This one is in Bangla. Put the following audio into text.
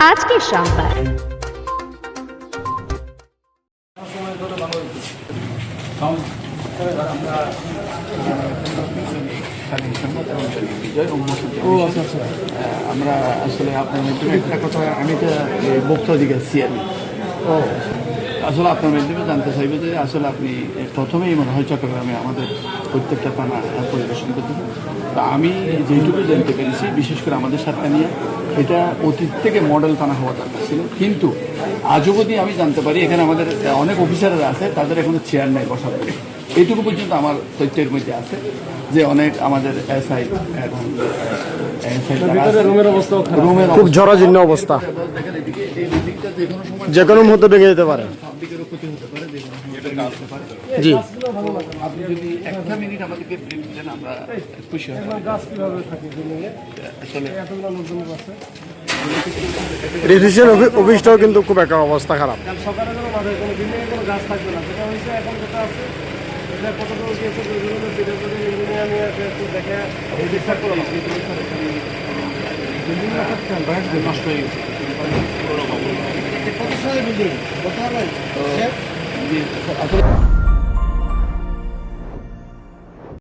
আজকের সংবাদ। আমরা আসলে আপনার মাধ্যমে একটা কথা আমি তো বক্তব্য দিয়েছি আমি আসলে আপনার মাধ্যমে জানতে চাইব যে আসলে আপনি প্রথমেই মনে হয় চট্টগ্রামে আমাদের প্রত্যেকটা থানা পরিদর্শন করতে তা আমি যেটুকু জানতে পেরেছি বিশেষ করে আমাদের সাতকানিয়া এটা অতীত থেকে মডেল থানা হওয়া দরকার ছিল, কিন্তু আজও অবধি আমি জানতে পারি এখানে আমাদের অনেক অফিসাররা আছে, তাদের এখনো চেয়ার নেই বসার। এইটুকু পর্যন্ত আমার তথ্যের মধ্যে আছে যে অনেক আমাদের এসআই এবং রুমের খুব জরাজীর্ণ অবস্থা, যে কোনো মুহূর্তে ভেঙে যেতে পারে। জি, আপনি যদি একটা মিনিট আমাদেরকে ব্রিফ দেন আমরা খুশি হব। আসলে রেজিস্ট্রেশন অফিসটাও কিন্তু খুব একটা অবস্থা খারাপ। সকালে কোনো মাঠে কোনো বিল্ডিংয়ে কোনো গাছ থাকবে না, যেটা হয়েছে এখন যেটা আছে এটা কতটুকু গিয়েছে বিভিন্ন ইঞ্জিনিয়ার নিয়ে একটু দেখে ঠিকঠাক করে নষ্ট হয়ে গেছে। কত সালের বিল্ডিং বলতে পারবেন?